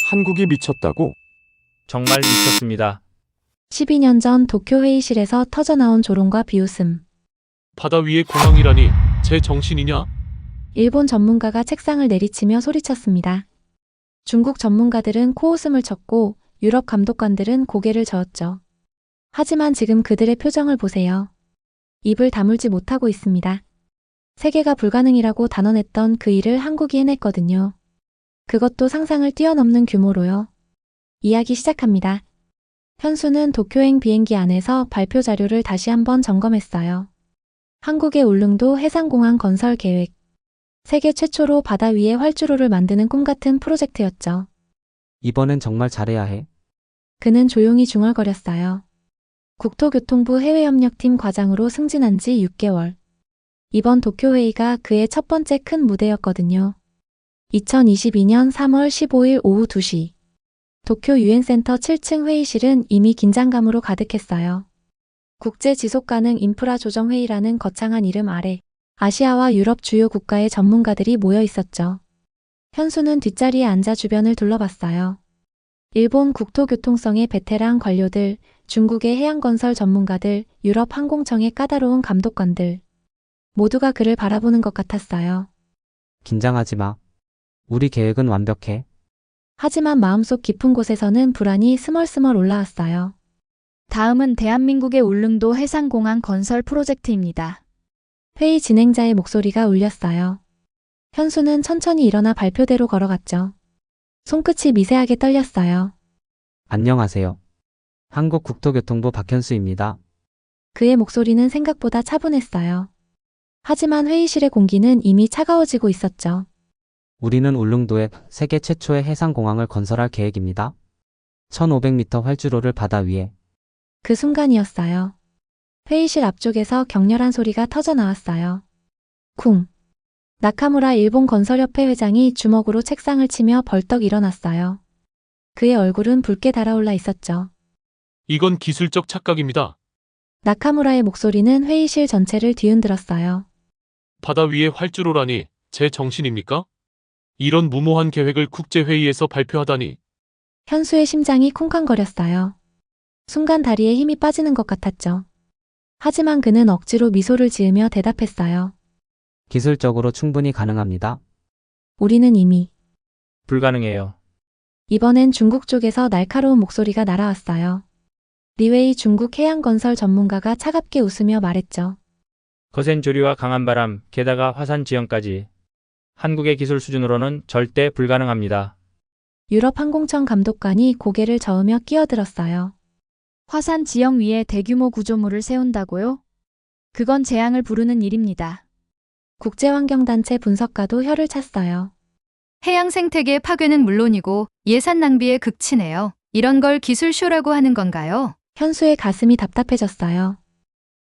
한국이 미쳤다고? 정말 미쳤습니다. 12년 전 도쿄 회의실에서 터져나온 조롱과 비웃음. 바다 위에 공항이라니 제 정신이냐? 일본 전문가가 책상을 내리치며 소리쳤습니다. 중국 전문가들은 코웃음을 쳤고 유럽 감독관들은 고개를 저었죠. 하지만 지금 그들의 표정을 보세요. 입을 다물지 못하고 있습니다. 세계가 불가능이라고 단언했던 그 일을 한국이 해냈거든요. 그것도 상상을 뛰어넘는 규모로요. 이야기 시작합니다. 현수는 도쿄행 비행기 안에서 발표 자료를 다시 한번 점검했어요. 한국의 울릉도 해상공항 건설 계획. 세계 최초로 바다 위에 활주로를 만드는 꿈같은 프로젝트였죠. 이번엔 정말 잘해야 해. 그는 조용히 중얼거렸어요. 국토교통부 해외협력팀 과장으로 승진한 지 6개월. 이번 도쿄회의가 그의 첫 번째 큰 무대였거든요. 2022년 3월 15일 오후 2시. 도쿄 유엔센터 7층 회의실은 이미 긴장감으로 가득했어요. 국제지속가능 인프라 조정회의라는 거창한 이름 아래 아시아와 유럽 주요 국가의 전문가들이 모여 있었죠. 현수는 뒷자리에 앉아 주변을 둘러봤어요. 일본 국토교통성의 베테랑 관료들, 중국의 해양건설 전문가들, 유럽 항공청의 까다로운 감독관들. 모두가 그를 바라보는 것 같았어요. 긴장하지 마. 우리 계획은 완벽해. 하지만 마음속 깊은 곳에서는 불안이 스멀스멀 올라왔어요. 다음은 대한민국의 울릉도 해상공항 건설 프로젝트입니다. 회의 진행자의 목소리가 울렸어요. 현수는 천천히 일어나 발표대로 걸어갔죠. 손끝이 미세하게 떨렸어요. 안녕하세요. 한국국토교통부 박현수입니다. 그의 목소리는 생각보다 차분했어요. 하지만 회의실의 공기는 이미 차가워지고 있었죠. 우리는 울릉도에 세계 최초의 해상공항을 건설할 계획입니다. 1500m 활주로를 바다 위에. 그 순간이었어요. 회의실 앞쪽에서 격렬한 소리가 터져 나왔어요. 쿵. 나카무라 일본 건설협회 회장이 주먹으로 책상을 치며 벌떡 일어났어요. 그의 얼굴은 붉게 달아올라 있었죠. 이건 기술적 착각입니다. 나카무라의 목소리는 회의실 전체를 뒤흔들었어요. 바다 위에 활주로라니 제 정신입니까? 이런 무모한 계획을 국제회의에서 발표하다니. 현수의 심장이 쿵쾅거렸어요. 순간 다리에 힘이 빠지는 것 같았죠. 하지만 그는 억지로 미소를 지으며 대답했어요. 기술적으로 충분히 가능합니다. 우리는 이미. 불가능해요. 이번엔 중국 쪽에서 날카로운 목소리가 날아왔어요. 리웨이 중국 해양건설 전문가가 차갑게 웃으며 말했죠. 거센 조류와 강한 바람, 게다가 화산 지형까지. 한국의 기술 수준으로는 절대 불가능합니다. 유럽 항공청 감독관이 고개를 저으며 끼어들었어요. 화산 지형 위에 대규모 구조물을 세운다고요? 그건 재앙을 부르는 일입니다. 국제환경단체 분석가도 혀를 찼어요. 해양 생태계 파괴는 물론이고 예산 낭비에 극치네요. 이런 걸 기술쇼라고 하는 건가요? 현수의 가슴이 답답해졌어요.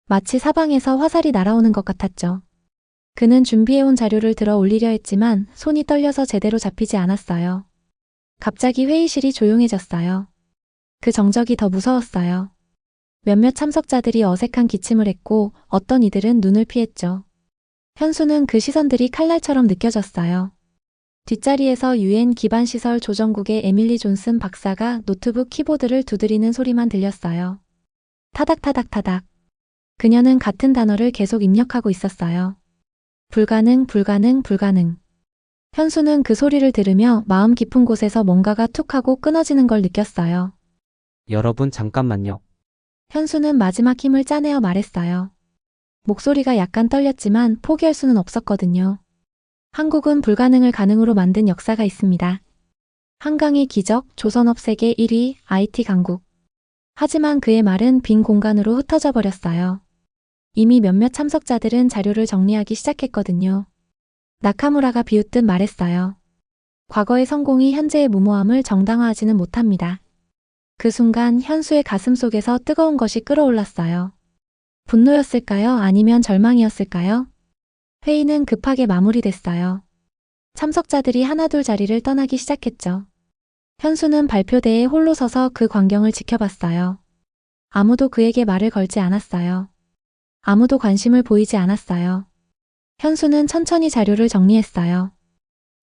마치 사방에서 화살이 날아오는 것 같았죠. 그는 준비해온 자료를 들어 올리려 했지만 손이 떨려서 제대로 잡히지 않았어요. 갑자기 회의실이 조용해졌어요. 그 정적이 더 무서웠어요. 몇몇 참석자들이 어색한 기침을 했고 어떤 이들은 눈을 피했죠. 현수는 그 시선들이 칼날처럼 느껴졌어요. 뒷자리에서 유엔 기반시설 조정국의 에밀리 존슨 박사가 노트북 키보드를 두드리는 소리만 들렸어요. 타닥타닥타닥. 그녀는 같은 단어를 계속 입력하고 있었어요. 불가능, 불가능, 불가능. 현수는 그 소리를 들으며 마음 깊은 곳에서 뭔가가 툭 하고 끊어지는 걸 느꼈어요. 여러분 잠깐만요. 현수는 마지막 힘을 짜내어 말했어요. 목소리가 약간 떨렸지만 포기할 수는 없었거든요. 한국은 불가능을 가능으로 만든 역사가 있습니다. 한강의 기적, 조선업 세계 1위, IT 강국. 하지만 그의 말은 빈 공간으로 흩어져 버렸어요. 이미 몇몇 참석자들은 자료를 정리하기 시작했거든요. 나카무라가 비웃듯 말했어요. 과거의 성공이 현재의 무모함을 정당화하지는 못합니다. 그 순간 현수의 가슴 속에서 뜨거운 것이 끓어올랐어요. 분노였을까요? 아니면 절망이었을까요? 회의는 급하게 마무리됐어요. 참석자들이 하나둘 자리를 떠나기 시작했죠. 현수는 발표대에 홀로 서서 그 광경을 지켜봤어요. 아무도 그에게 말을 걸지 않았어요. 아무도 관심을 보이지 않았어요. 현수는 천천히 자료를 정리했어요.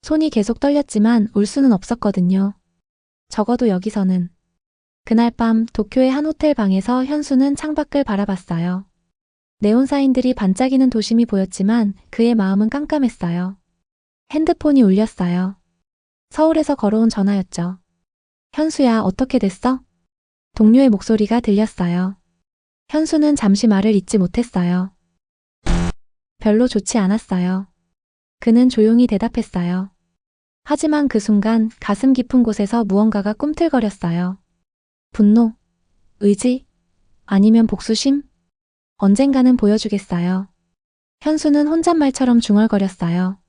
손이 계속 떨렸지만 울 수는 없었거든요. 적어도 여기서는. 그날 밤 도쿄의 한 호텔 방에서 현수는 창밖을 바라봤어요. 네온사인들이 반짝이는 도심이 보였지만 그의 마음은 깜깜했어요. 핸드폰이 울렸어요. 서울에서 걸어온 전화였죠. 현수야, 어떻게 됐어? 동료의 목소리가 들렸어요. 현수는 잠시 말을 잇지 못했어요. 별로 좋지 않았어요. 그는 조용히 대답했어요. 하지만 그 순간 가슴 깊은 곳에서 무언가가 꿈틀거렸어요. 분노, 의지, 아니면 복수심? 언젠가는 보여주겠어요. 현수는 혼잣말처럼 중얼거렸어요.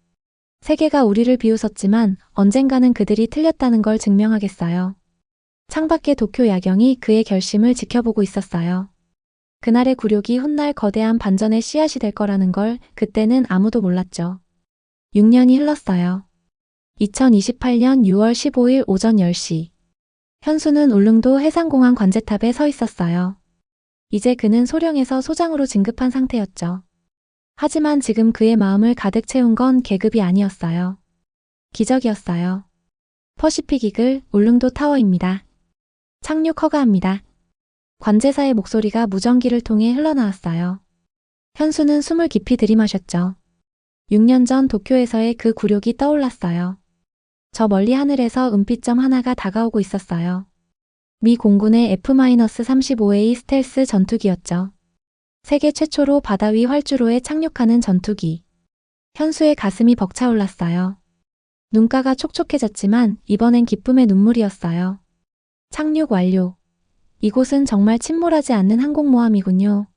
세계가 우리를 비웃었지만 언젠가는 그들이 틀렸다는 걸 증명하겠어요. 창밖의 도쿄 야경이 그의 결심을 지켜보고 있었어요. 그날의 굴욕이 훗날 거대한 반전의 씨앗이 될 거라는 걸 그때는 아무도 몰랐죠. 6년이 흘렀어요. 2028년 6월 15일 오전 10시. 현수는 울릉도 해상공항 관제탑에 서 있었어요. 이제 그는 소령에서 소장으로 진급한 상태였죠. 하지만 지금 그의 마음을 가득 채운 건 계급이 아니었어요. 기적이었어요. 퍼시픽 이글 울릉도 타워입니다. 착륙 허가합니다. 관제사의 목소리가 무전기를 통해 흘러나왔어요. 현수는 숨을 깊이 들이마셨죠. 6년 전 도쿄에서의 그 굴욕이 떠올랐어요. 저 멀리 하늘에서 은빛점 하나가 다가오고 있었어요. 미 공군의 F-35A 스텔스 전투기였죠. 세계 최초로 바다 위 활주로에 착륙하는 전투기. 현수의 가슴이 벅차올랐어요. 눈가가 촉촉해졌지만 이번엔 기쁨의 눈물이었어요. 착륙 완료. 이곳은 정말 침몰하지 않는 항공모함이군요.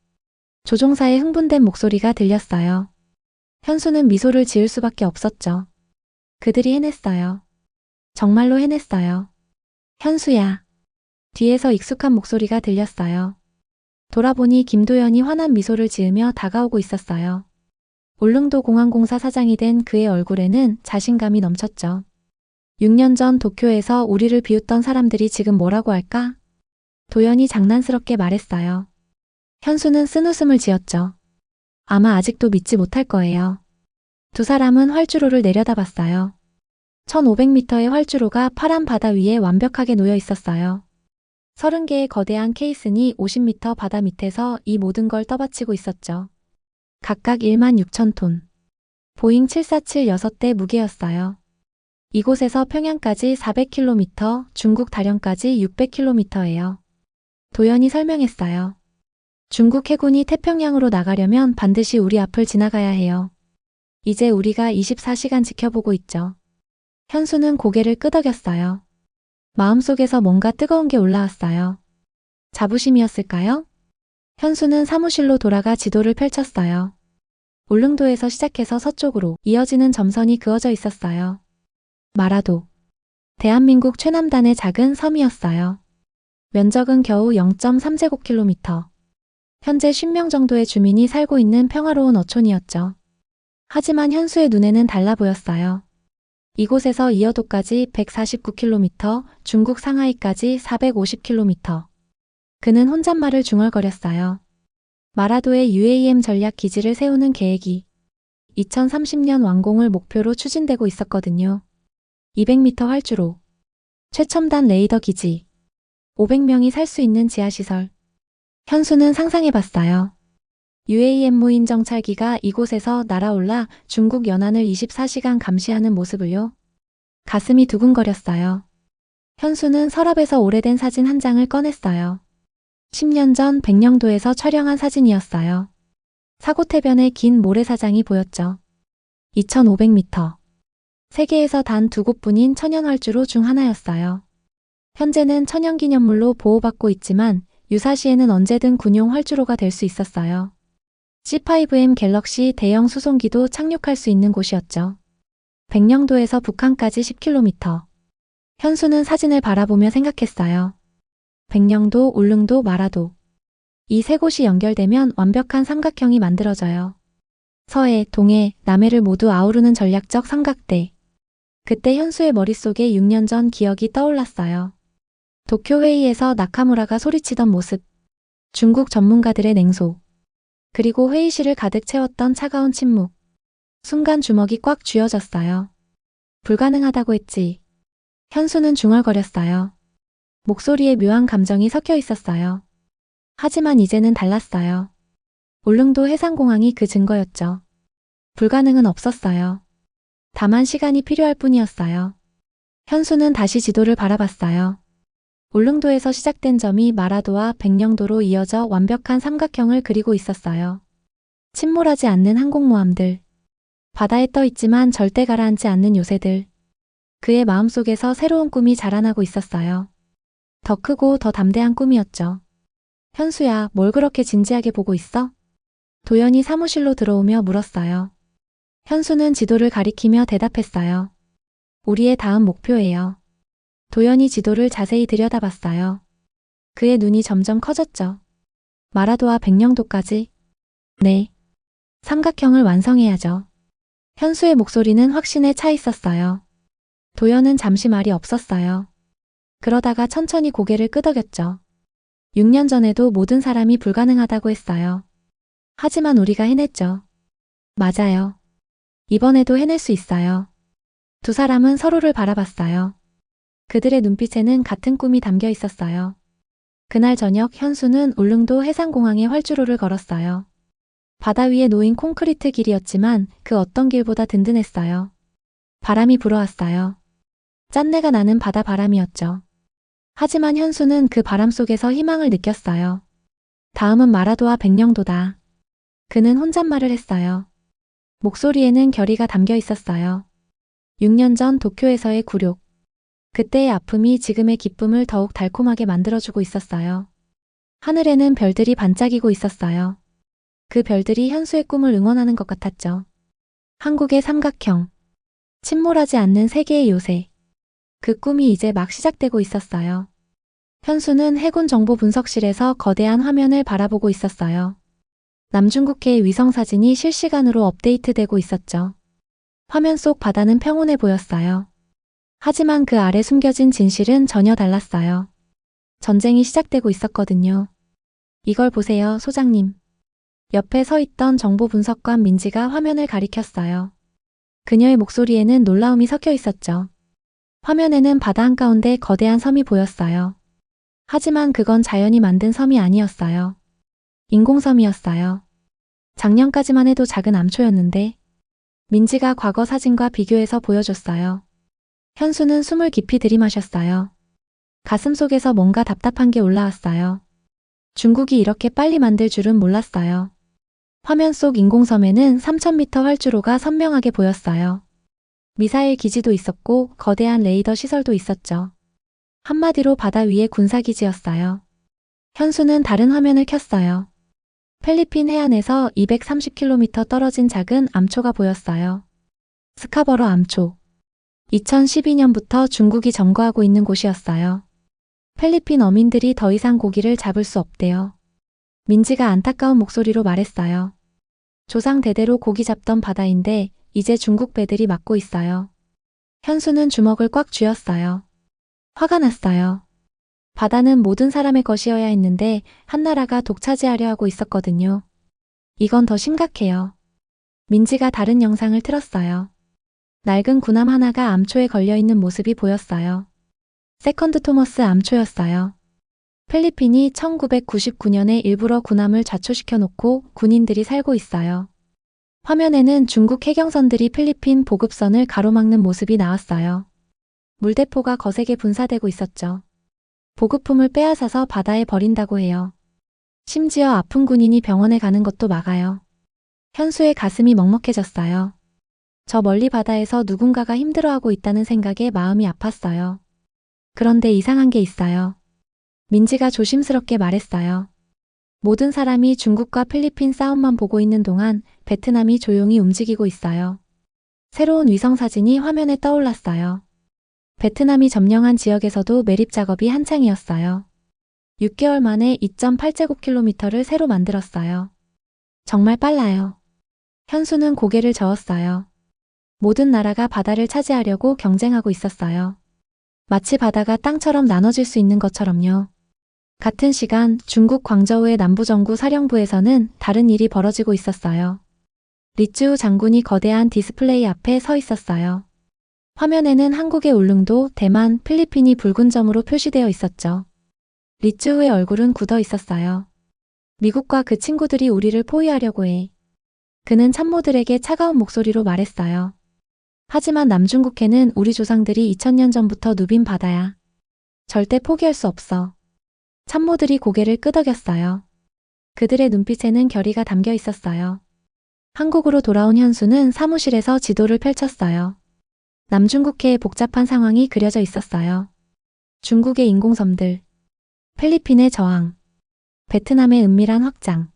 조종사의 흥분된 목소리가 들렸어요. 현수는 미소를 지을 수밖에 없었죠. 그들이 해냈어요. 정말로 해냈어요. 현수야. 뒤에서 익숙한 목소리가 들렸어요. 돌아보니 김도연이 환한 미소를 지으며 다가오고 있었어요. 울릉도 공항공사 사장이 된 그의 얼굴에는 자신감이 넘쳤죠. 6년 전 도쿄에서 우리를 비웃던 사람들이 지금 뭐라고 할까? 도연이 장난스럽게 말했어요. 현수는 쓴웃음을 지었죠. 아마 아직도 믿지 못할 거예요. 두 사람은 활주로를 내려다봤어요. 1500m의 활주로가 파란 바다 위에 완벽하게 놓여 있었어요. 30개의 거대한 케이슨이 50m 바다 밑에서 이 모든 걸 떠받치고 있었죠. 각각 16,000톤. 보잉 747 6대 무게였어요. 이곳에서 평양까지 400km, 중국 다령까지 600km예요. 도연이 설명했어요. 중국 해군이 태평양으로 나가려면 반드시 우리 앞을 지나가야 해요. 이제 우리가 24시간 지켜보고 있죠. 현수는 고개를 끄덕였어요. 마음속에서 뭔가 뜨거운 게 올라왔어요. 자부심이었을까요? 현수는 사무실로 돌아가 지도를 펼쳤어요. 울릉도에서 시작해서 서쪽으로 이어지는 점선이 그어져 있었어요. 마라도. 대한민국 최남단의 작은 섬이었어요. 면적은 겨우 0.3제곱킬로미터. 현재 50명 정도의 주민이 살고 있는 평화로운 어촌이었죠. 하지만 현수의 눈에는 달라 보였어요. 이곳에서 이어도까지 149km, 중국 상하이까지 450km. 그는 혼잣말을 중얼거렸어요. 마라도의 UAM 전략 기지를 세우는 계획이 2030년 완공을 목표로 추진되고 있었거든요. 200m 활주로, 최첨단 레이더 기지, 500명이 살 수 있는 지하시설. 현수는 상상해봤어요. UAM 무인 정찰기가 이곳에서 날아올라 중국 연안을 24시간 감시하는 모습을요. 가슴이 두근거렸어요. 현수는 서랍에서 오래된 사진 한 장을 꺼냈어요. 10년 전 백령도에서 촬영한 사진이었어요. 사고태변의 긴 모래사장이 보였죠. 2500m. 세계에서 단 2곳뿐인 천연활주로 중 하나였어요. 현재는 천연기념물로 보호받고 있지만 유사시에는 언제든 군용 활주로가 될 수 있었어요. C5M 갤럭시 대형 수송기도 착륙할 수 있는 곳이었죠. 백령도에서 북한까지 10km. 현수는 사진을 바라보며 생각했어요. 백령도, 울릉도, 마라도. 이 세 곳이 연결되면 완벽한 삼각형이 만들어져요. 서해, 동해, 남해를 모두 아우르는 전략적 삼각대. 그때 현수의 머릿속에 6년 전 기억이 떠올랐어요. 도쿄 회의에서 나카무라가 소리치던 모습. 중국 전문가들의 냉소. 그리고 회의실을 가득 채웠던 차가운 침묵. 순간 주먹이 꽉 쥐어졌어요. 불가능하다고 했지. 현수는 중얼거렸어요. 목소리에 묘한 감정이 섞여 있었어요. 하지만 이제는 달랐어요. 울릉도 해상공항이 그 증거였죠. 불가능은 없었어요. 다만 시간이 필요할 뿐이었어요. 현수는 다시 지도를 바라봤어요. 울릉도에서 시작된 점이 마라도와 백령도로 이어져 완벽한 삼각형을 그리고 있었어요. 침몰하지 않는 항공모함들, 바다에 떠 있지만 절대 가라앉지 않는 요새들. 그의 마음속에서 새로운 꿈이 자라나고 있었어요. 더 크고 더 담대한 꿈이었죠. 현수야, 뭘 그렇게 진지하게 보고 있어? 도연이 사무실로 들어오며 물었어요. 현수는 지도를 가리키며 대답했어요. 우리의 다음 목표예요. 도연이 지도를 자세히 들여다봤어요. 그의 눈이 점점 커졌죠. 마라도와 백령도까지? 네. 삼각형을 완성해야죠. 현수의 목소리는 확신에 차 있었어요. 도연은 잠시 말이 없었어요. 그러다가 천천히 고개를 끄덕였죠. 6년 전에도 모든 사람이 불가능하다고 했어요. 하지만 우리가 해냈죠. 맞아요. 이번에도 해낼 수 있어요. 두 사람은 서로를 바라봤어요. 그들의 눈빛에는 같은 꿈이 담겨 있었어요. 그날 저녁 현수는 울릉도 해상공항에 활주로를 걸었어요. 바다 위에 놓인 콘크리트 길이었지만 그 어떤 길보다 든든했어요. 바람이 불어왔어요. 짠내가 나는 바다 바람이었죠. 하지만 현수는 그 바람 속에서 희망을 느꼈어요. 다음은 마라도와 백령도다. 그는 혼잣말을 했어요. 목소리에는 결의가 담겨 있었어요. 6년 전 도쿄에서의 굴욕. 그때의 아픔이 지금의 기쁨을 더욱 달콤하게 만들어주고 있었어요. 하늘에는 별들이 반짝이고 있었어요. 그 별들이 현수의 꿈을 응원하는 것 같았죠. 한국의 삼각형. 침몰하지 않는 세계의 요새. 그 꿈이 이제 막 시작되고 있었어요. 현수는 해군 정보 분석실에서 거대한 화면을 바라보고 있었어요. 남중국해의 위성사진이 실시간으로 업데이트되고 있었죠. 화면 속 바다는 평온해 보였어요. 하지만 그 아래 숨겨진 진실은 전혀 달랐어요. 전쟁이 시작되고 있었거든요. 이걸 보세요, 소장님. 옆에 서 있던 정보 분석관 민지가 화면을 가리켰어요. 그녀의 목소리에는 놀라움이 섞여 있었죠. 화면에는 바다 한가운데 거대한 섬이 보였어요. 하지만 그건 자연이 만든 섬이 아니었어요. 인공섬이었어요. 작년까지만 해도 작은 암초였는데 민지가 과거 사진과 비교해서 보여줬어요. 현수는 숨을 깊이 들이마셨어요. 가슴속에서 뭔가 답답한 게 올라왔어요. 중국이 이렇게 빨리 만들 줄은 몰랐어요. 화면 속 인공섬에는 3000m 활주로가 선명하게 보였어요. 미사일 기지도 있었고 거대한 레이더 시설도 있었죠. 한마디로 바다 위의 군사기지였어요. 현수는 다른 화면을 켰어요. 필리핀 해안에서 230km 떨어진 작은 암초가 보였어요. 스카버러 암초. 2012년부터 중국이 점거하고 있는 곳이었어요. 필리핀 어민들이 더 이상 고기를 잡을 수 없대요. 민지가 안타까운 목소리로 말했어요. 조상 대대로 고기 잡던 바다인데 이제 중국 배들이 막고 있어요. 현수는 주먹을 꽉 쥐었어요. 화가 났어요. 바다는 모든 사람의 것이어야 했는데 한 나라가 독차지하려 하고 있었거든요. 이건 더 심각해요. 민지가 다른 영상을 틀었어요. 낡은 군함 하나가 암초에 걸려있는 모습이 보였어요. 세컨드 토머스 암초였어요. 필리핀이 1999년에 일부러 군함을 좌초시켜 놓고 군인들이 살고 있어요. 화면에는 중국 해경선들이 필리핀 보급선을 가로막는 모습이 나왔어요. 물대포가 거세게 분사되고 있었죠. 보급품을 빼앗아서 바다에 버린다고 해요. 심지어 아픈 군인이 병원에 가는 것도 막아요. 현수의 가슴이 먹먹해졌어요. 저 멀리 바다에서 누군가가 힘들어하고 있다는 생각에 마음이 아팠어요. 그런데 이상한 게 있어요. 민지가 조심스럽게 말했어요. 모든 사람이 중국과 필리핀 싸움만 보고 있는 동안 베트남이 조용히 움직이고 있어요. 새로운 위성사진이 화면에 떠올랐어요. 베트남이 점령한 지역에서도 매립 작업이 한창이었어요. 6개월 만에 2.8제곱킬로미터를 새로 만들었어요. 정말 빨라요. 현수는 고개를 저었어요. 모든 나라가 바다를 차지하려고 경쟁하고 있었어요. 마치 바다가 땅처럼 나눠질 수 있는 것처럼요. 같은 시간 중국 광저우의 남부정구 사령부에서는 다른 일이 벌어지고 있었어요. 리쯔우 장군이 거대한 디스플레이 앞에 서 있었어요. 화면에는 한국의 울릉도, 대만, 필리핀이 붉은 점으로 표시되어 있었죠. 리쯔후의 얼굴은 굳어 있었어요. 미국과 그 친구들이 우리를 포위하려고 해. 그는 참모들에게 차가운 목소리로 말했어요. 하지만 남중국해는 우리 조상들이 2000년 전부터 누빈 바다야. 절대 포기할 수 없어. 참모들이 고개를 끄덕였어요. 그들의 눈빛에는 결의가 담겨 있었어요. 한국으로 돌아온 현수는 사무실에서 지도를 펼쳤어요. 남중국해의 복잡한 상황이 그려져 있었어요. 중국의 인공섬들, 필리핀의 저항, 베트남의 은밀한 확장.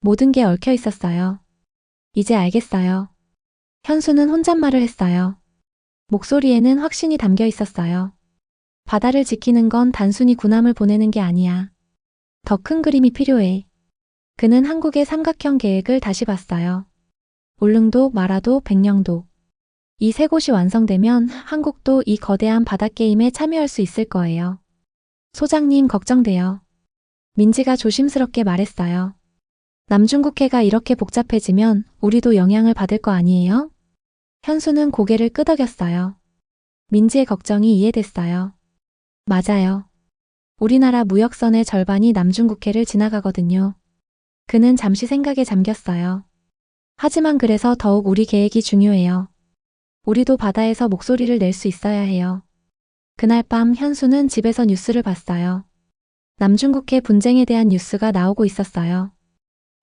모든 게 얽혀 있었어요. 이제 알겠어요. 현수는 혼잣말을 했어요. 목소리에는 확신이 담겨 있었어요. 바다를 지키는 건 단순히 군함을 보내는 게 아니야. 더 큰 그림이 필요해. 그는 한국의 삼각형 계획을 다시 봤어요. 울릉도, 마라도, 백령도. 이 세 곳이 완성되면 한국도 이 거대한 바다게임에 참여할 수 있을 거예요. 소장님 걱정돼요. 민지가 조심스럽게 말했어요. 남중국해가 이렇게 복잡해지면 우리도 영향을 받을 거 아니에요? 현수는 고개를 끄덕였어요. 민지의 걱정이 이해됐어요. 맞아요. 우리나라 무역선의 절반이 남중국해를 지나가거든요. 그는 잠시 생각에 잠겼어요. 하지만 그래서 더욱 우리 계획이 중요해요. 우리도 바다에서 목소리를 낼 수 있어야 해요. 그날 밤 현수는 집에서 뉴스를 봤어요. 남중국해 분쟁에 대한 뉴스가 나오고 있었어요.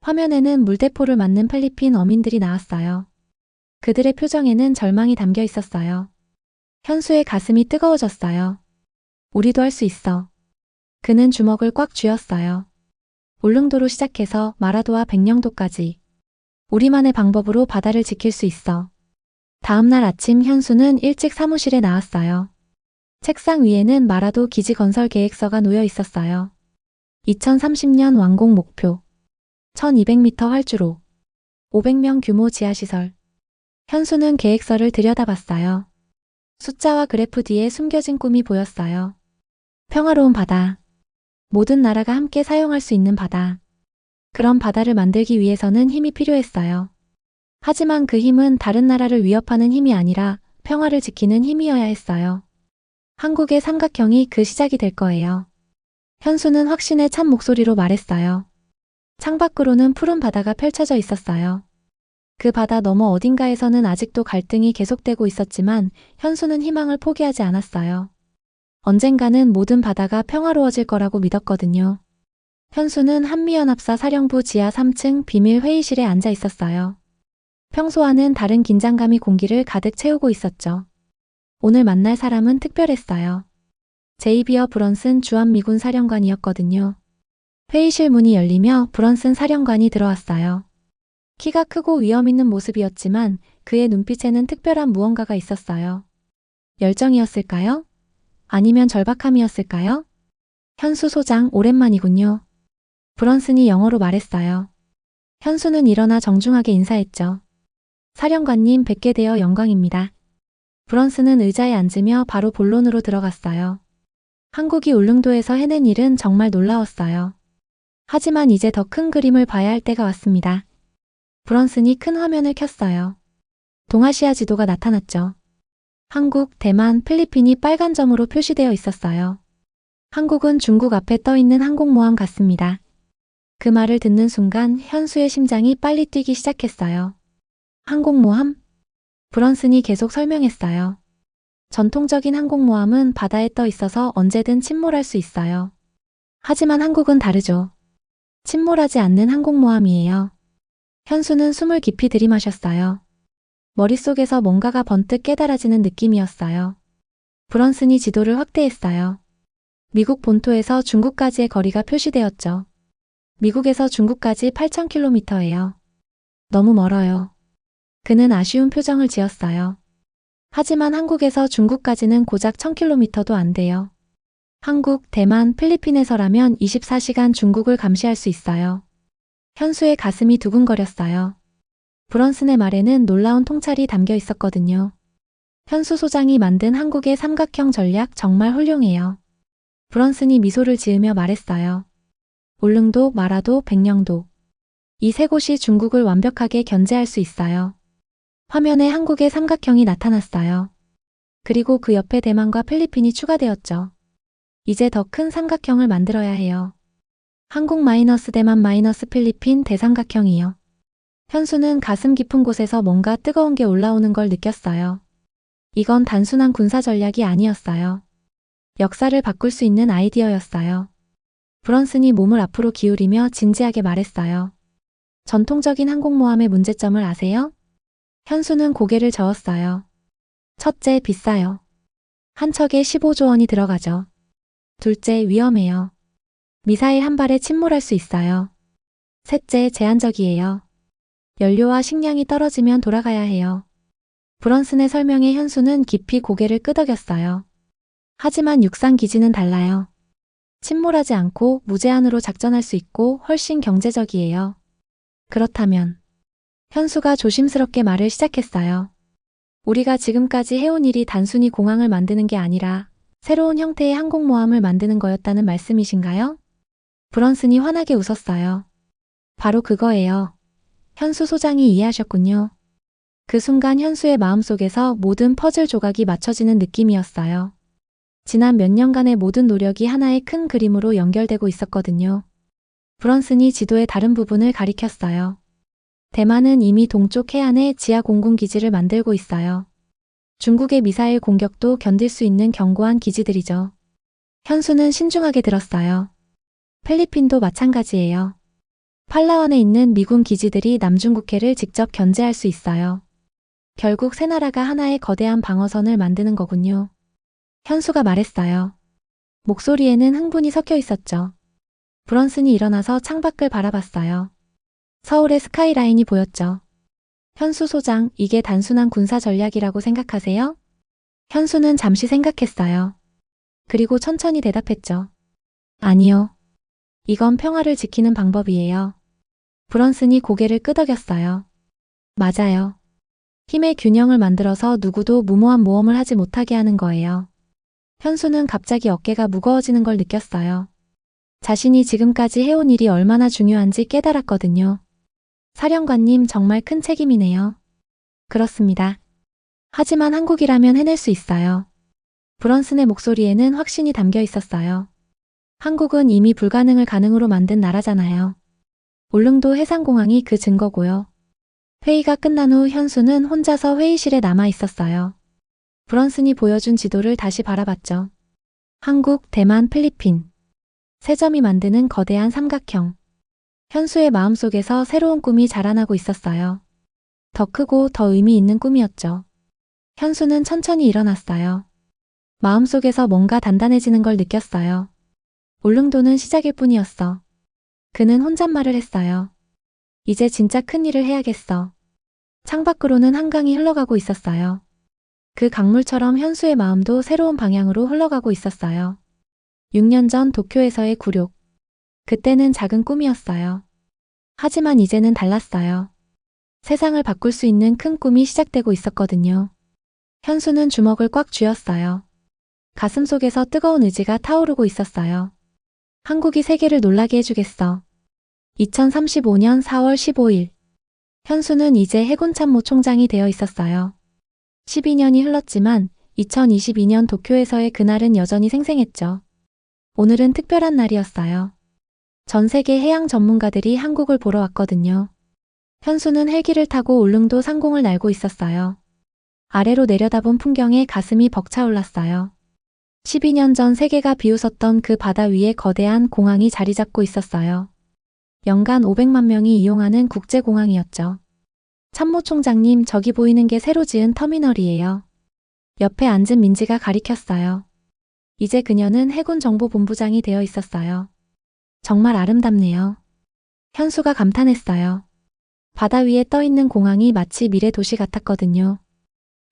화면에는 물대포를 맞는 필리핀 어민들이 나왔어요. 그들의 표정에는 절망이 담겨 있었어요. 현수의 가슴이 뜨거워졌어요. 우리도 할 수 있어. 그는 주먹을 꽉 쥐었어요. 울릉도로 시작해서 마라도와 백령도까지. 우리만의 방법으로 바다를 지킬 수 있어. 다음 날 아침 현수는 일찍 사무실에 나왔어요. 책상 위에는 마라도 기지 건설 계획서가 놓여 있었어요. 2030년 완공 목표. 1200m 활주로. 500명 규모 지하시설. 현수는 계획서를 들여다봤어요. 숫자와 그래프 뒤에 숨겨진 꿈이 보였어요. 평화로운 바다. 모든 나라가 함께 사용할 수 있는 바다. 그런 바다를 만들기 위해서는 힘이 필요했어요. 하지만 그 힘은 다른 나라를 위협하는 힘이 아니라 평화를 지키는 힘이어야 했어요. 한국의 삼각형이 그 시작이 될 거예요. 현수는 확신에 찬 목소리로 말했어요. 창밖으로는 푸른 바다가 펼쳐져 있었어요. 그 바다 너머 어딘가에서는 아직도 갈등이 계속되고 있었지만 현수는 희망을 포기하지 않았어요. 언젠가는 모든 바다가 평화로워질 거라고 믿었거든요. 현수는 한미연합사 사령부 지하 3층 비밀 회의실에 앉아 있었어요. 평소와는 다른 긴장감이 공기를 가득 채우고 있었죠. 오늘 만날 사람은 특별했어요. 제이비어 브런슨 주한미군 사령관이었거든요. 회의실 문이 열리며 브런슨 사령관이 들어왔어요. 키가 크고 위험 있는 모습이었지만 그의 눈빛에는 특별한 무언가가 있었어요. 열정이었을까요? 아니면 절박함이었을까요? 현수 소장 오랜만이군요. 브런슨이 영어로 말했어요. 현수는 일어나 정중하게 인사했죠. 사령관님 뵙게 되어 영광입니다. 브런슨은 의자에 앉으며 바로 본론으로 들어갔어요. 한국이 울릉도에서 해낸 일은 정말 놀라웠어요. 하지만 이제 더 큰 그림을 봐야 할 때가 왔습니다. 브런슨이 큰 화면을 켰어요. 동아시아 지도가 나타났죠. 한국, 대만, 필리핀이 빨간 점으로 표시되어 있었어요. 한국은 중국 앞에 떠 있는 항공모함 같습니다. 그 말을 듣는 순간 현수의 심장이 빨리 뛰기 시작했어요. 항공모함? 브런슨이 계속 설명했어요. 전통적인 항공모함은 바다에 떠 있어서 언제든 침몰할 수 있어요. 하지만 한국은 다르죠. 침몰하지 않는 항공모함이에요. 현수는 숨을 깊이 들이마셨어요. 머릿속에서 뭔가가 번뜩 깨달아지는 느낌이었어요. 브런슨이 지도를 확대했어요. 미국 본토에서 중국까지의 거리가 표시되었죠. 미국에서 중국까지 8,000km예요. 너무 멀어요. 그는 아쉬운 표정을 지었어요. 하지만 한국에서 중국까지는 고작 1000km도 안 돼요. 한국, 대만, 필리핀에서라면 24시간 중국을 감시할 수 있어요. 현수의 가슴이 두근거렸어요. 브런슨의 말에는 놀라운 통찰이 담겨 있었거든요. 현수 소장이 만든 한국의 삼각형 전략 정말 훌륭해요. 브런슨이 미소를 지으며 말했어요. 울릉도, 마라도, 백령도. 이 세 곳이 중국을 완벽하게 견제할 수 있어요. 화면에 한국의 삼각형이 나타났어요. 그리고 그 옆에 대만과 필리핀이 추가되었죠. 이제 더 큰 삼각형을 만들어야 해요. 한국 마이너스 대만 마이너스 필리핀 대삼각형이요. 현수는 가슴 깊은 곳에서 뭔가 뜨거운 게 올라오는 걸 느꼈어요. 이건 단순한 군사 전략이 아니었어요. 역사를 바꿀 수 있는 아이디어였어요. 브런슨이 몸을 앞으로 기울이며 진지하게 말했어요. 전통적인 항공모함의 문제점을 아세요? 현수는 고개를 저었어요. 첫째, 비싸요. 한 척에 15조 원이 들어가죠. 둘째, 위험해요. 미사일 한 발에 침몰할 수 있어요. 셋째, 제한적이에요. 연료와 식량이 떨어지면 돌아가야 해요. 브런슨의 설명에 현수는 깊이 고개를 끄덕였어요. 하지만 육상 기지는 달라요. 침몰하지 않고 무제한으로 작전할 수 있고 훨씬 경제적이에요. 그렇다면 현수가 조심스럽게 말을 시작했어요. 우리가 지금까지 해온 일이 단순히 공항을 만드는 게 아니라 새로운 형태의 항공모함을 만드는 거였다는 말씀이신가요? 브런슨이 환하게 웃었어요. 바로 그거예요. 현수 소장이 이해하셨군요. 그 순간 현수의 마음속에서 모든 퍼즐 조각이 맞춰지는 느낌이었어요. 지난 몇 년간의 모든 노력이 하나의 큰 그림으로 연결되고 있었거든요. 브런슨이 지도의 다른 부분을 가리켰어요. 대만은 이미 동쪽 해안에 지하 공군기지를 만들고 있어요. 중국의 미사일 공격도 견딜 수 있는 견고한 기지들이죠. 현수는 신중하게 들었어요. 필리핀도 마찬가지예요. 팔라완에 있는 미군 기지들이 남중국해를 직접 견제할 수 있어요. 결국 세 나라가 하나의 거대한 방어선을 만드는 거군요. 현수가 말했어요. 목소리에는 흥분이 섞여 있었죠. 브런슨이 일어나서 창밖을 바라봤어요. 서울의 스카이라인이 보였죠. 현수 소장, 이게 단순한 군사 전략이라고 생각하세요? 현수는 잠시 생각했어요. 그리고 천천히 대답했죠. 아니요. 이건 평화를 지키는 방법이에요. 브런슨이 고개를 끄덕였어요. 맞아요. 힘의 균형을 만들어서 누구도 무모한 모험을 하지 못하게 하는 거예요. 현수는 갑자기 어깨가 무거워지는 걸 느꼈어요. 자신이 지금까지 해온 일이 얼마나 중요한지 깨달았거든요. 사령관님, 정말 큰 책임이네요. 그렇습니다. 하지만 한국이라면 해낼 수 있어요. 브런슨의 목소리에는 확신이 담겨 있었어요. 한국은 이미 불가능을 가능으로 만든 나라잖아요. 울릉도 해상공항이 그 증거고요. 회의가 끝난 후 현수는 혼자서 회의실에 남아 있었어요. 브런슨이 보여준 지도를 다시 바라봤죠. 한국, 대만, 필리핀. 세 점이 만드는 거대한 삼각형. 현수의 마음속에서 새로운 꿈이 자라나고 있었어요. 더 크고 더 의미 있는 꿈이었죠. 현수는 천천히 일어났어요. 마음속에서 뭔가 단단해지는 걸 느꼈어요. 울릉도는 시작일 뿐이었어. 그는 혼잣말을 했어요. 이제 진짜 큰 일을 해야겠어. 창밖으로는 한강이 흘러가고 있었어요. 그 강물처럼 현수의 마음도 새로운 방향으로 흘러가고 있었어요. 6년 전 도쿄에서의 굴욕. 그때는 작은 꿈이었어요. 하지만 이제는 달랐어요. 세상을 바꿀 수 있는 큰 꿈이 시작되고 있었거든요. 현수는 주먹을 꽉 쥐었어요. 가슴속에서 뜨거운 의지가 타오르고 있었어요. 한국이 세계를 놀라게 해주겠어. 2035년 4월 15일. 현수는 이제 해군참모 총장이 되어 있었어요. 12년이 흘렀지만 2022년 도쿄에서의 그날은 여전히 생생했죠. 오늘은 특별한 날이었어요. 전 세계 해양 전문가들이 한국을 보러 왔거든요. 현수는 헬기를 타고 울릉도 상공을 날고 있었어요. 아래로 내려다본 풍경에 가슴이 벅차올랐어요. 12년 전 세계가 비웃었던 그 바다 위에 거대한 공항이 자리 잡고 있었어요. 연간 500만 명이 이용하는 국제공항이었죠. 참모총장님, 저기 보이는 게 새로 지은 터미널이에요. 옆에 앉은 민지가 가리켰어요. 이제 그녀는 해군정보본부장이 되어 있었어요. 정말 아름답네요. 현수가 감탄했어요. 바다 위에 떠 있는 공항이 마치 미래 도시 같았거든요.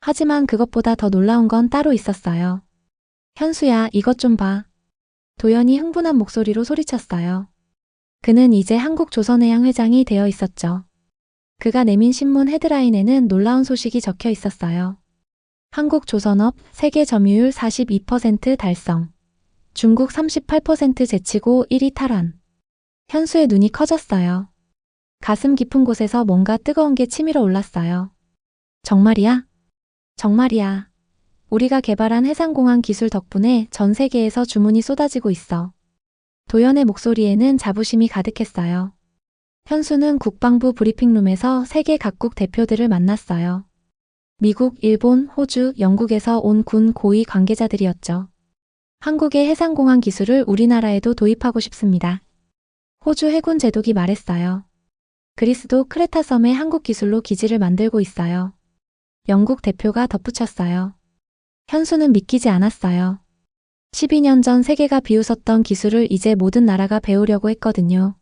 하지만 그것보다 더 놀라운 건 따로 있었어요. 현수야, 이것 좀 봐. 도연이 흥분한 목소리로 소리쳤어요. 그는 이제 한국조선해양 회장이 되어 있었죠. 그가 내민 신문 헤드라인에는 놀라운 소식이 적혀 있었어요. 한국조선업 세계 점유율 42% 달성. 중국 38% 제치고 1위 탈환. 현수의 눈이 커졌어요. 가슴 깊은 곳에서 뭔가 뜨거운 게 치밀어 올랐어요. 정말이야? 정말이야. 우리가 개발한 해상공항 기술 덕분에 전 세계에서 주문이 쏟아지고 있어. 도연의 목소리에는 자부심이 가득했어요. 현수는 국방부 브리핑룸에서 세계 각국 대표들을 만났어요. 미국, 일본, 호주, 영국에서 온 군 고위 관계자들이었죠. 한국의 해상공항 기술을 우리나라에도 도입하고 싶습니다. 호주 해군 제독이 말했어요. 그리스도 크레타 섬에 한국 기술로 기지를 만들고 있어요. 영국 대표가 덧붙였어요. 현수는 믿기지 않았어요. 12년 전 세계가 비웃었던 기술을 이제 모든 나라가 배우려고 했거든요.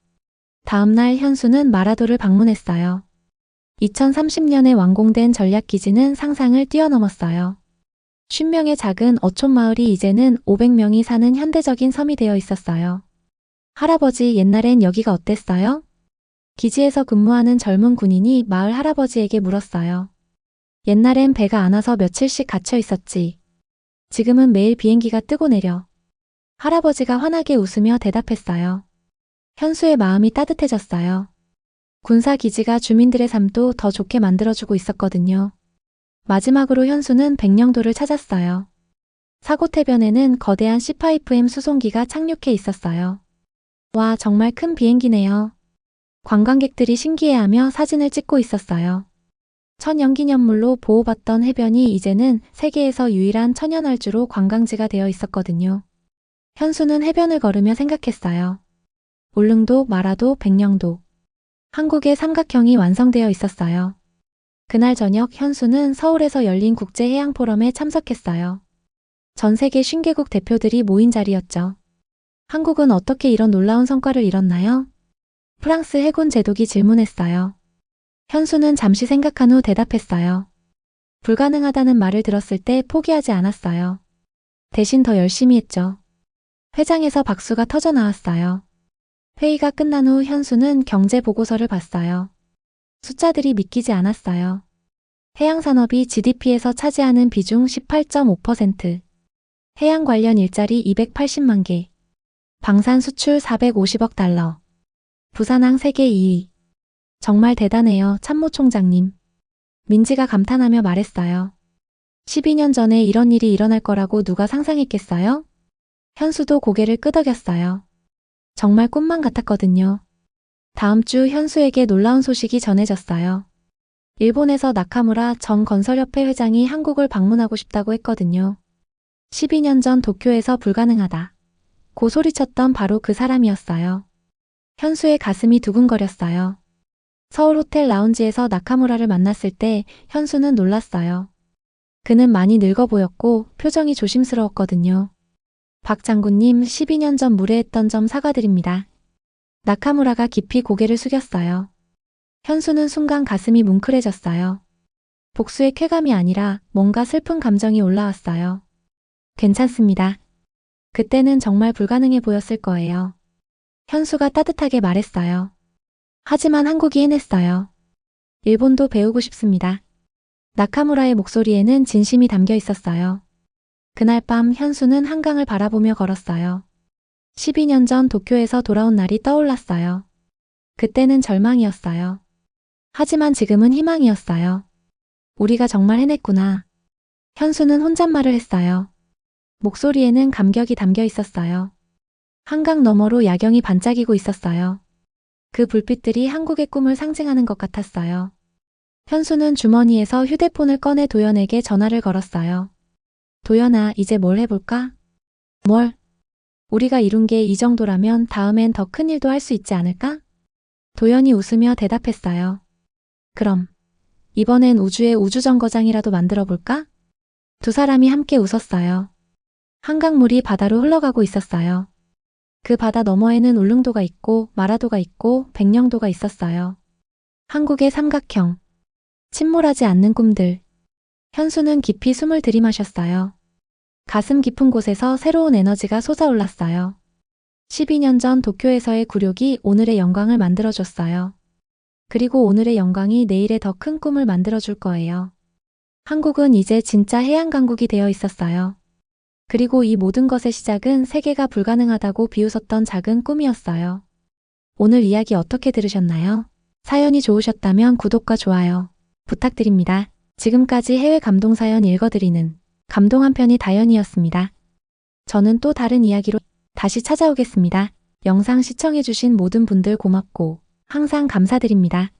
다음 날 현수는 마라도를 방문했어요. 2030년에 완공된 전략기지는 상상을 뛰어넘었어요. 50명의 작은 어촌 마을이 이제는 500명이 사는 현대적인 섬이 되어 있었어요. 할아버지, 옛날엔 여기가 어땠어요? 기지에서 근무하는 젊은 군인이 마을 할아버지에게 물었어요. 옛날엔 배가 안 와서 며칠씩 갇혀 있었지. 지금은 매일 비행기가 뜨고 내려. 할아버지가 환하게 웃으며 대답했어요. 현수의 마음이 따뜻해졌어요. 군사기지가 주민들의 삶도 더 좋게 만들어주고 있었거든요. 마지막으로 현수는 백령도를 찾았어요. 사고태변에는 거대한 C5M 수송기가 착륙해 있었어요. 와, 정말 큰 비행기네요. 관광객들이 신기해하며 사진을 찍고 있었어요. 천연기념물로 보호받던 해변이 이제는 세계에서 유일한 천연활주로 관광지가 되어 있었거든요. 현수는 해변을 걸으며 생각했어요. 울릉도, 마라도, 백령도. 한국의 삼각형이 완성되어 있었어요. 그날 저녁 현수는 서울에서 열린 국제해양포럼에 참석했어요. 전 세계 50개국 대표들이 모인 자리였죠. 한국은 어떻게 이런 놀라운 성과를 이뤘나요? 프랑스 해군 제독이 질문했어요. 현수는 잠시 생각한 후 대답했어요. 불가능하다는 말을 들었을 때 포기하지 않았어요. 대신 더 열심히 했죠. 회장에서 박수가 터져 나왔어요. 회의가 끝난 후 현수는 경제 보고서를 봤어요. 숫자들이 믿기지 않았어요. 해양산업이 GDP에서 차지하는 비중 18.5%, 해양 관련 일자리 280만 개, 방산 수출 450억 달러, 부산항 세계 2위. 정말 대단해요, 참모총장님. 민지가 감탄하며 말했어요. 12년 전에 이런 일이 일어날 거라고 누가 상상했겠어요? 현수도 고개를 끄덕였어요. 정말 꿈만 같았거든요. 다음 주 현수에게 놀라운 소식이 전해졌어요. 일본에서 나카무라 전 건설협회 회장이 한국을 방문하고 싶다고 했거든요. 12년 전 도쿄에서 불가능하다. 고 소리쳤던 바로 그 사람이었어요. 현수의 가슴이 두근거렸어요. 서울 호텔 라운지에서 나카무라를 만났을 때 현수는 놀랐어요. 그는 많이 늙어 보였고 표정이 조심스러웠거든요. 박 장군님, 12년 전 무례했던 점 사과드립니다. 나카무라가 깊이 고개를 숙였어요. 현수는 순간 가슴이 뭉클해졌어요. 복수의 쾌감이 아니라 뭔가 슬픈 감정이 올라왔어요. 괜찮습니다. 그때는 정말 불가능해 보였을 거예요. 현수가 따뜻하게 말했어요. 하지만 한국이 해냈어요. 일본도 배우고 싶습니다. 나카무라의 목소리에는 진심이 담겨 있었어요. 그날 밤 현수는 한강을 바라보며 걸었어요. 12년 전 도쿄에서 돌아온 날이 떠올랐어요. 그때는 절망이었어요. 하지만 지금은 희망이었어요. 우리가 정말 해냈구나. 현수는 혼잣말을 했어요. 목소리에는 감격이 담겨 있었어요. 한강 너머로 야경이 반짝이고 있었어요. 그 불빛들이 한국의 꿈을 상징하는 것 같았어요. 현수는 주머니에서 휴대폰을 꺼내 도연에게 전화를 걸었어요. 도연아, 이제 뭘 해볼까? 뭘? 우리가 이룬 게 이 정도라면 다음엔 더 큰 일도 할 수 있지 않을까? 도연이 웃으며 대답했어요. 그럼 이번엔 우주의 우주정거장이라도 만들어 볼까? 두 사람이 함께 웃었어요. 한강물이 바다로 흘러가고 있었어요. 그 바다 너머에는 울릉도가 있고 마라도가 있고 백령도가 있었어요. 한국의 삼각형. 침몰하지 않는 꿈들. 현수는 깊이 숨을 들이마셨어요. 가슴 깊은 곳에서 새로운 에너지가 솟아올랐어요. 12년 전 도쿄에서의 굴욕이 오늘의 영광을 만들어줬어요. 그리고 오늘의 영광이 내일의 더 큰 꿈을 만들어줄 거예요. 한국은 이제 진짜 해양강국이 되어 있었어요. 그리고 이 모든 것의 시작은 세계가 불가능하다고 비웃었던 작은 꿈이었어요. 오늘 이야기 어떻게 들으셨나요? 사연이 좋으셨다면 구독과 좋아요 부탁드립니다. 지금까지 해외 감동사연 읽어드리는 감동 한편이 다연이었습니다. 저는 또 다른 이야기로 다시 찾아오겠습니다. 영상 시청해주신 모든 분들 고맙고 항상 감사드립니다.